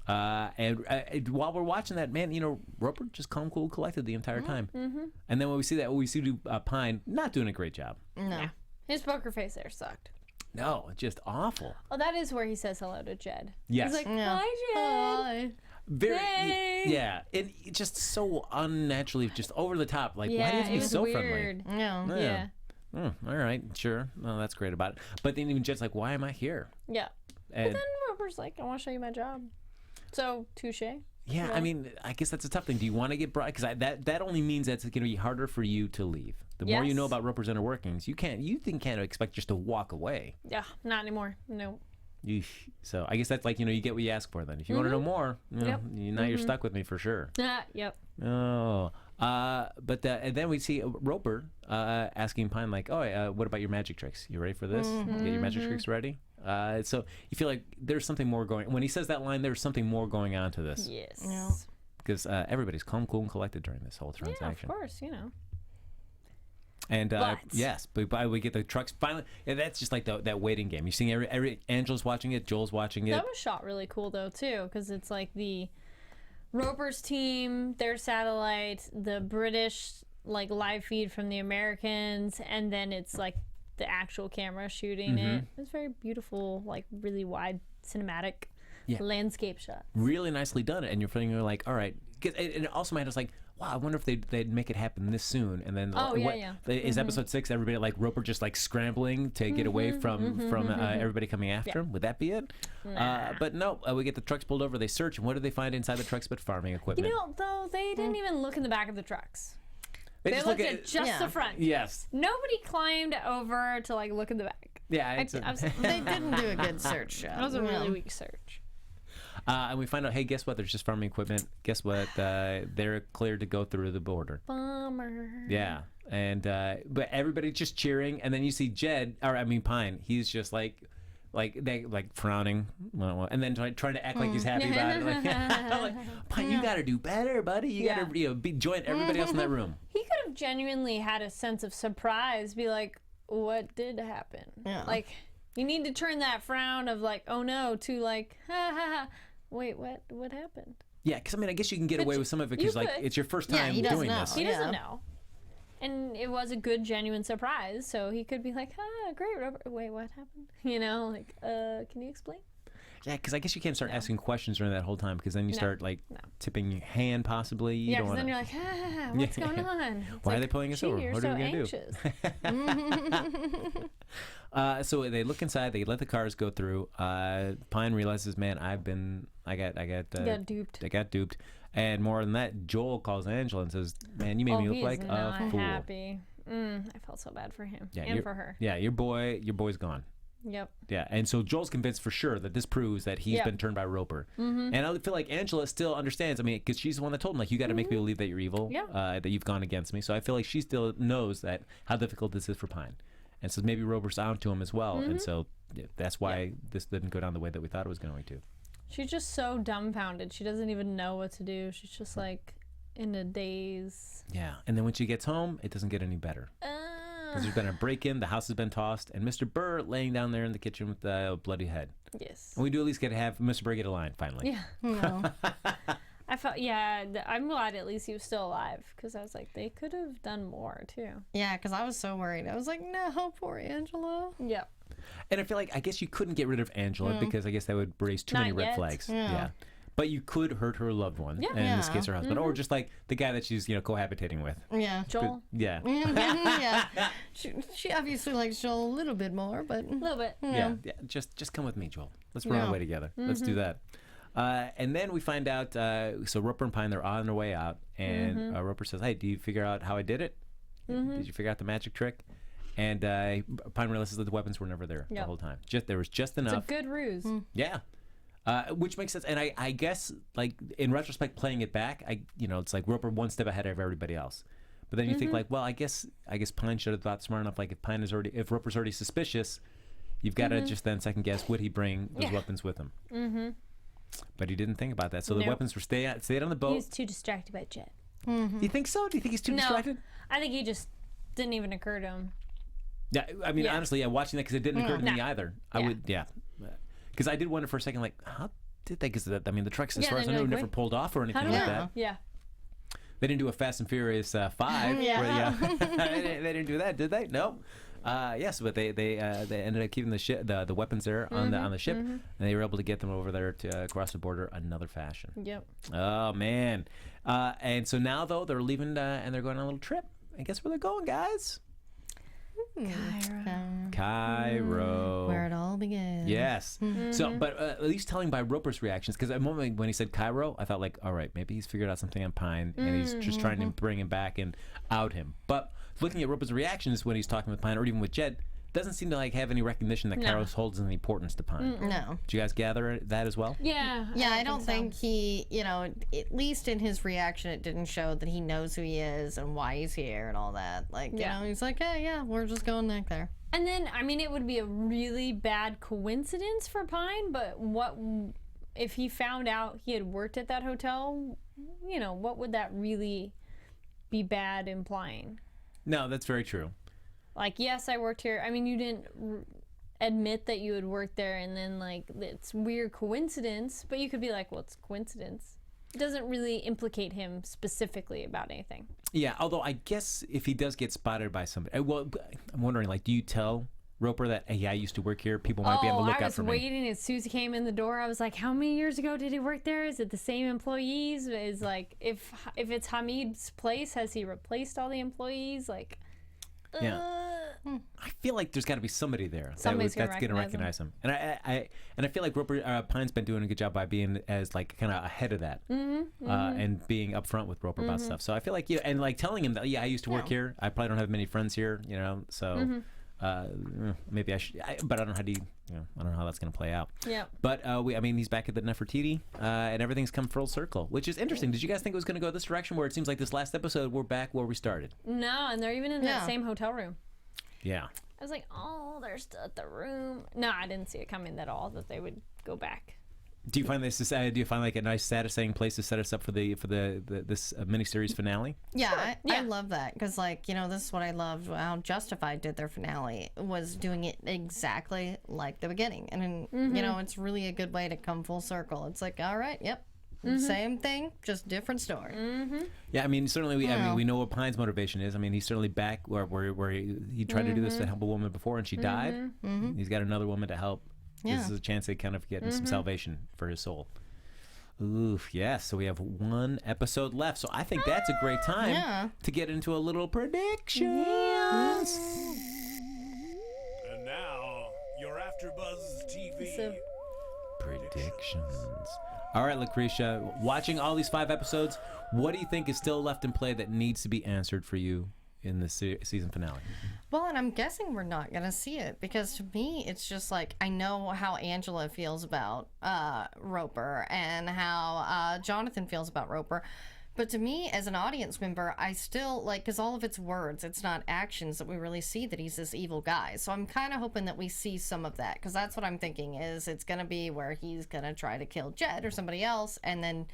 And while we're watching that, man, Roper just calm, cool, collected the entire time. And then when we see that, we see Pine not doing a great job. No. Yeah. His poker face there sucked. No, just awful. Oh, that is where he says hello to Jed. Yes. He's like, hi, Jed. Very, Hey. yeah. It just so unnaturally, just over the top. Like, why do you have to it be was so weird. friendly? No. Yeah. All right, sure. Well, that's great about it. But then even Jed's like, why am I here? Yeah. And But then Roper's like, I want to show you my job. So, touche. yeah, I mean, I guess that's a tough thing. Do you want to get brought? Because that only means that it's going to be harder for you to leave. The more you know about Roper's inner workings, you can't expect just to walk away. Yeah, not anymore. No. Yeesh. So I guess that's like, you get what you ask for then. If you want to know more, now you're stuck with me for sure. Yep. Oh. But and then we see Roper asking Pine like, oh, what about your magic tricks? You ready for this? Get your magic tricks ready? So you feel like there's something more going. When he says that line, there's something more going on to this. Yes. No. Because everybody's calm, cool, and collected during this whole transaction. Yeah, of course, And But- yes, but we get the trucks finally. Yeah, that's just like that waiting game. You're seeing every Angela's watching it, Joel's watching it. That was shot really cool though too, because it's like the Roper's team, their satellite, the British like live feed from the Americans, and then it's like the actual camera shooting it. It's very beautiful, like really wide cinematic landscape shot. Really nicely done. And you're feeling like, all right. And it also made us like, wow, I wonder if they'd make it happen this soon. And then is episode 6 everybody like Roper just like scrambling to get away from everybody coming after him? Would that be it? Nah. But no, we get the trucks pulled over. They search, and what do they find inside the trucks but farming equipment? Though they didn't even look in the back of the trucks. They They just looked look at just the front. Yes. Nobody climbed over to like look in the back. Yeah. They didn't do a good search job. That was a really weak search. And we find out, hey, guess what? There's just farming equipment. Guess what? They're cleared to go through the border. Bummer. Yeah. And but everybody just cheering, and then you see Pine. He's just like frowning, and then trying to act like he's happy about it. I'm like, Pine, you got to do be buddy. You got to join everybody else in that room. He could have genuinely had a sense of surprise, be like, what did happen? Yeah. Like, you need to turn that frown of like, oh no, to like, ha ha ha. Wait, what happened? Yeah, because I guess you can get away with some of it because like it's your first time he doesn't doing know. this. He doesn't know. And it was a good, genuine surprise, so he could be like, great, Robert. Wait, what happened? Can you explain? Yeah, because I guess you can't start asking questions during that whole time because then you start like tipping your hand possibly. You Yeah, don't because wanna... then you're like, what's going on? It's Why are like, they pulling us gee, over? You're What so are we gonna anxious. do? So they look inside. They let the cars go through. Pine realizes, man, I got duped. I got duped. And more than that, Joel calls Angela and says, man, you made me look like a fool. Happy. I felt so bad for him and for her. Yeah, your boy's gone. Yep. Yeah, and so Joel's convinced for sure that this proves that he's been turned by Roper. And I feel like Angela still understands. I mean, because she's the one that told him, like, you got to make me believe that you're evil, that you've gone against me. So I feel like she still knows that how difficult this is for Pine. And so maybe Roper's on to him as well. And so that's why this didn't go down the way that we thought it was going to. She's just so dumbfounded. She doesn't even know what to do. She's just like in a daze. Yeah, and then when she gets home, it doesn't get any better. Because there's been a break-in, the house has been tossed, and Mr. Burr laying down there in the kitchen with a bloody head. Yes. And we do at least get to have Mr. Burr get a line, finally. Yeah. I felt, I'm glad at least he was still alive, because I was like, they could have done more, too. Yeah, because I was so worried. I was like, no, poor Angela. Yep. And I feel like, I guess you couldn't get rid of Angela, because I guess that would raise too many red flags. Yeah. But you could hurt her loved one, and in this case her husband, or just like the guy that she's cohabitating with. Yeah. Joel? Yeah. Yeah. She obviously likes Joel a little bit more, but... A little bit. Yeah. Just come with me, Joel. Let's run away together. Let's do that. And then we find out, so Roper and Pine, they're on their way out, and Roper says, hey, do you figure out how I did it? Did you figure out the magic trick? And Pine realizes that the weapons were never there the whole time. There was just enough. It's a good ruse. Yeah. Which makes sense. And I guess, like, in retrospect, playing it back, it's like Roper one step ahead of everybody else. But then you think, like, well, I guess Pine should have thought smart enough, like, if Roper's already suspicious, You've got to just then second guess, would he bring those weapons with him? Mm-hmm. But he didn't think about that. So the weapons were stayed on the boat. He was too distracted by Jed. You think so? Do you think he's too distracted? I think he just didn't even occur to him. Yeah, I mean, honestly, watching that, because it didn't occur to me either. I would, because I did wonder for a second, like, how did they? Because I mean, the trucks, as far as I know, never pulled off or anything like that. Yeah. They didn't do a Fast and Furious 5. Yeah. They didn't do that, did they? No. Yes, but they ended up keeping the weapons there on the ship, and they were able to get them over there to cross the border another fashion. Yep. Oh man. And so now though they're leaving and they're going on a little trip. And guess where they're going, guys? Cairo. Where it all began. Yes. So, but at least telling by Roper's reactions, because at the moment when he said Cairo, I thought like, all right, maybe he's figured out something on Pine, and he's just trying to bring him back and out him. But looking at Roper's reactions when he's talking with Pine, or even with Jed, doesn't seem to like have any recognition that Cairo holds any importance to Pine. No. Did you guys gather that as well? Yeah. Yeah, I don't think he, at least in his reaction, it didn't show that he knows who he is and why he's here and all that. Like, you know, he's like, hey, yeah, we're just going back there. And then, I mean, it would be a really bad coincidence for Pine, but what if he found out he had worked at that hotel? You know, what would that really be bad implying? No, that's very true. Like, yes, I worked here. I mean, you didn't admit that you had worked there, and then, like, it's weird coincidence, but you could be like, well, it's coincidence. It doesn't really implicate him specifically about anything. Yeah, although I guess if he does get spotted by somebody, well, I'm wondering, like, do you tell Roper that, hey, I used to work here, people might be on the lookout for me? I was waiting as soon as he came in the door. I was like, how many years ago did he work there? Is it the same employees? Is, like, if it's Hamid's place, has he replaced all the employees? Like... Yeah, I feel like there's got to be somebody there that's going to recognize him, and I feel like Roper Pine's been doing a good job by being as like kind of ahead of that, and being upfront with Roper about stuff. So I feel like and like telling him that I used to work here. I probably don't have many friends here, so maybe I should, but I don't know I don't know how that's going to play out. Yeah. But he's back at the Nefertiti, and everything's come full circle, which is interesting. Did you guys think it was going to go this direction, where it seems like this last episode we're back where we started? No, and they're even in that same hotel room. Yeah. I was like, oh, they're still at the room. No, I didn't see it coming at all that they would go back. Do you find this? Do you find like a nice, satisfying place to set us up for this miniseries finale? Yeah, I love that because, like, this is what I loved. How Justified did their finale was doing it exactly like the beginning, and it's really a good way to come full circle. It's like, all right, yep. Same thing, just different story. Yeah, I mean, certainly we know what Pine's motivation is. I mean, he's certainly back where he tried to do this to help a woman before, and she died. He's got another woman to help. Yeah. This is a chance to kind of get some salvation for his soul. Oof, yes. So we have one episode left. So I think that's a great time to get into a little predictions. And now, your AfterBuzz TV predictions. All right, Lacretia, watching all these 5 episodes, what do you think is still left in play that needs to be answered for you in the season finale? Well, and I'm guessing we're not going to see it because to me, it's just like I know how Angela feels about Roper and how Jonathan feels about Roper. But to me, as an audience member, I still like, because all of it's words, it's not actions that we really see that he's this evil guy. So I'm kind of hoping that we see some of that because that's what I'm thinking is it's going to be where he's going to try to kill Jed or somebody else and then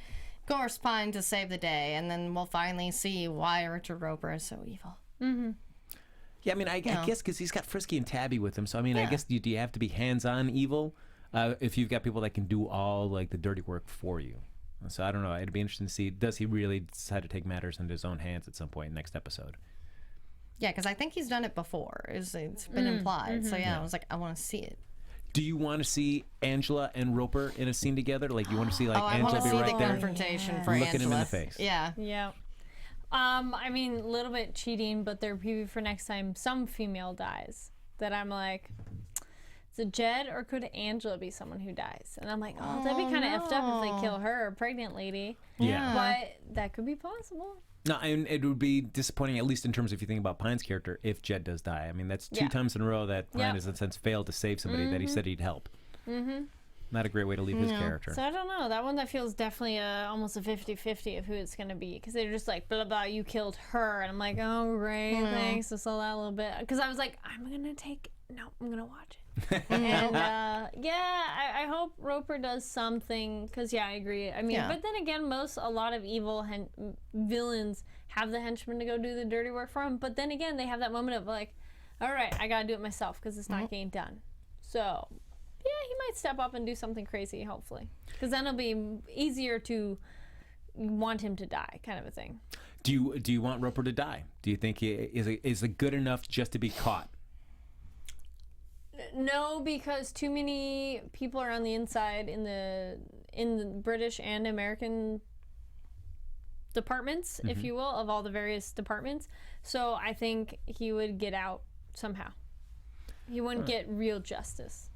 Gorse Pine to save the day. And then we'll finally see why Richard Roper is so evil. Yeah, I mean, I guess because he's got Frisky and Tabby with him. So, I mean, I guess do you have to be hands-on evil if you've got people that can do all, like, the dirty work for you? So, I don't know. It'd be interesting to see, does he really decide to take matters into his own hands at some point next episode? Yeah, because I think he's done it before. It's been implied. So, I was like, I want to see it. Do you want to see Angela and Roper in a scene together? Like, you want to see, like, Angela be right there? I want to see the confrontation for Angela. Looking him in the face. Yeah. Yeah. I mean, a little bit cheating, but their preview for next time, some female dies. That I'm like, is it Jed or could Angela be someone who dies? And I'm like, oh, that'd be kind of effed up if they kill her, a pregnant lady. Yeah. But that could be possible. No, and it would be disappointing, at least in terms of if you think about Pine's character, if Jed does die. I mean, that's 2 times in a row that Pine has, in a sense, failed to save somebody that he said he'd help. Not a great way to leave his character. So I don't know. That one that feels definitely almost a 50-50 of who it's going to be. Because they're just like, blah, blah, you killed her. And I'm like, oh, great, thanks. To slow that a little bit. Because I was like, I'm going to take no, I'm gonna watch it. And I hope Roper does something, because I agree. I mean, but then again, a lot of evil villains have the henchmen to go do the dirty work for them. But then again, they have that moment of like, all right, I gotta do it myself because it's not getting done. So he might step up and do something crazy, hopefully, because then it'll be easier to want him to die, kind of a thing. Do you want Roper to die? Do you think is it good enough just to be caught? No, because too many people are on the inside in the British and American departments, if you will, of all the various departments. So I think he would get out somehow. He wouldn't get real justice.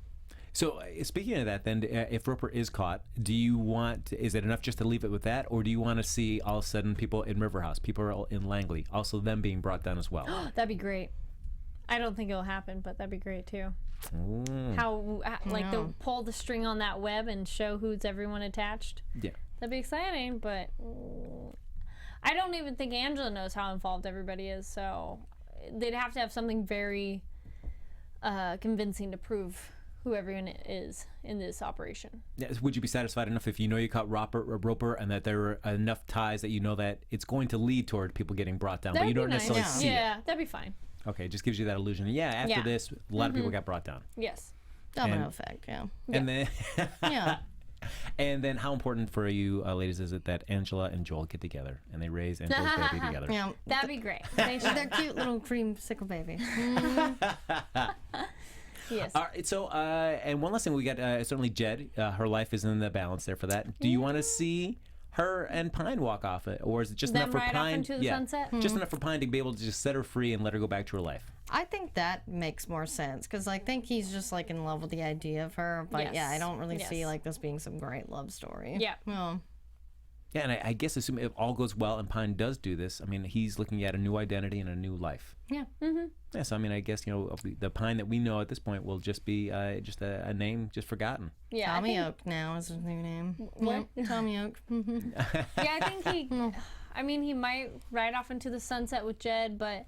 So speaking of that, then, if Roper is caught, is it enough just to leave it with that, or do you want to see all of a sudden people in Riverhouse, people in Langley, also them being brought down as well? That'd be great. I don't think it'll happen, but that'd be great too. How they'll pull the string on that web and show who's everyone attached. Yeah, that'd be exciting, but I don't even think Angela knows how involved everybody is, so they'd have to have something very convincing to prove who everyone is in this operation. Yeah, would you be satisfied enough if you know you caught Roper and that there are enough ties that you know that it's going to lead toward people getting brought down, but you don't necessarily see it? Yeah, that'd be fine. Okay, it just gives you that illusion. After this, a lot of people got brought down. Yes. Domino effect, And then, and then, how important for you, ladies, is it that Angela and Joel get together and they raise Angela's baby together? Yeah, that'd be great. They're cute little creamsicle baby. Yes. All right. So, and one last thing, we got certainly Jed. Her life is in the balance there for that. Do you want to see her and Pine walk off it, or is it just enough for Pine? Off into the sunset? Just enough for Pine to be able to just set her free and let her go back to her life? I think that makes more sense because I think he's just like in love with the idea of her. But I don't really see like this being some great love story. Yeah. Yeah, and I guess assuming if all goes well and Pine does do this, I mean, he's looking at a new identity and a new life. Yeah. Yeah, so I mean, I guess, the Pine that we know at this point will just be just a name just forgotten. Yeah, Tommy Oak now is his new name. What? Tommy Oak. Yeah, I think he might ride off into the sunset with Jed, but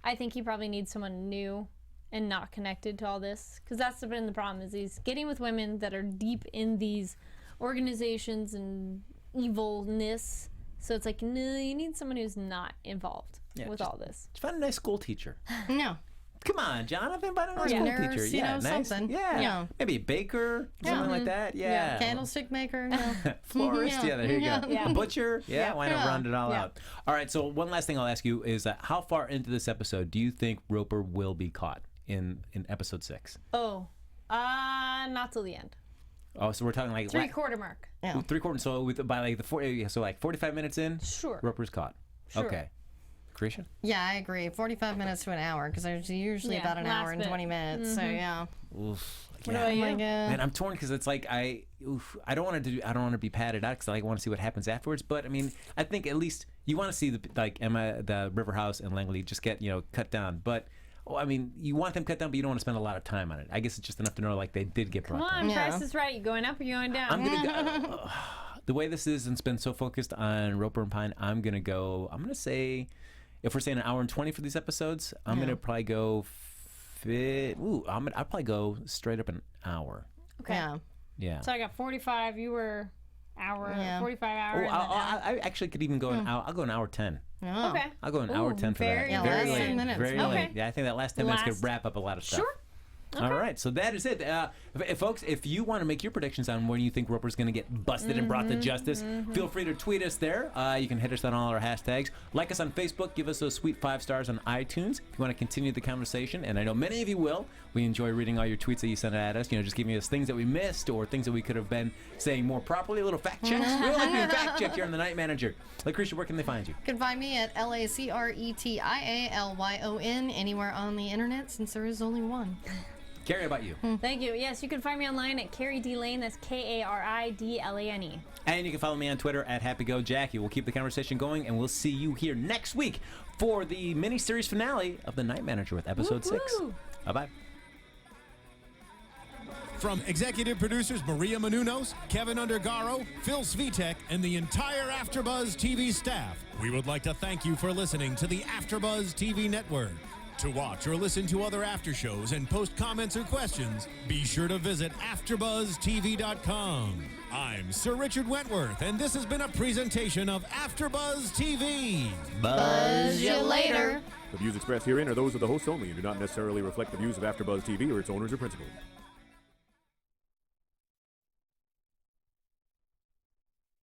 I think he probably needs someone new and not connected to all this, because that's been the problem, is he's getting with women that are deep in these organizations and evilness. So it's like, no, you need someone who's not involved with all this. Just find a nice school teacher. No. Come on, Jonathan, find a nice school nurse, teacher. nice. Something. Yeah. Maybe a baker, something like that. Yeah. Candlestick maker. No. Florist. Yeah, there you go. Yeah. A butcher. Yeah, why not round it all out? All right, so one last thing I'll ask you is how far into this episode do you think Roper will be caught in episode 6? Oh, not till the end. Oh, so we're talking like 3/4 mark. Yeah. 3/4. So by like 45 minutes in, sure, Roper's caught. Sure. Okay. Lucretia? Yeah, I agree. 45 minutes to an hour because there's usually about an hour and 20 minutes. So yeah. Oof. What about you? Man, I'm torn because it's like I don't want to be padded out because I want to see what happens afterwards. But I mean, I think at least you want to see Emma, the Riverhouse and Langley just get cut down. But I mean, you want them cut down, but you don't want to spend a lot of time on it. I guess it's just enough to know like they did get brought down. Come on, Price is Right. You going up or you going down? I'm gonna go. The way this is and it's been so focused on Roper and Pine, I'm gonna say, if we're saying an hour and 20 for these episodes, I'm gonna probably go I'll probably go straight up an hour. Okay. Yeah. So I got 45. You were 45 hours. I actually could even go an hour. I'll go an hour 10. Oh. Okay. I'll go an hour 10 for that. Very late. 10 minutes. Very Okay. late. Yeah, I think that last 10 minutes could wrap up a lot of stuff. Sure. Okay. All right, so that is it. Folks, if you want to make your predictions on when you think Roper's going to get busted and brought to justice, feel free to tweet us there. You can hit us on all our hashtags. Like us on Facebook. Give us those sweet 5 stars on iTunes. If you want to continue the conversation, and I know many of you will, we enjoy reading all your tweets that you send at us. Just giving us things that we missed or things that we could have been saying more properly. A little fact checks. We like doing fact check here on The Night Manager. Lacretia, where can they find you? You can find me at LACRETIALYON anywhere on the internet since there is only one. Kari, how about you? Thank you. Yes, you can find me online at Kari D. Lane. That's KARIDLANE. And you can follow me on Twitter at HappyGoJackie. We'll keep the conversation going, and we'll see you here next week for the mini-series finale of The Night Manager with Episode 6. Bye-bye. From executive producers Maria Menounos, Kevin Undergaro, Phil Svitek, and the entire AfterBuzz TV staff, we would like to thank you for listening to the AfterBuzz TV network. To watch or listen to other after shows and post comments or questions, be sure to visit AfterBuzzTV.com. I'm Sir Richard Wentworth, and this has been a presentation of AfterBuzz TV. Buzz you later. The views expressed herein are those of the hosts only and do not necessarily reflect the views of AfterBuzz TV or its owners or principals.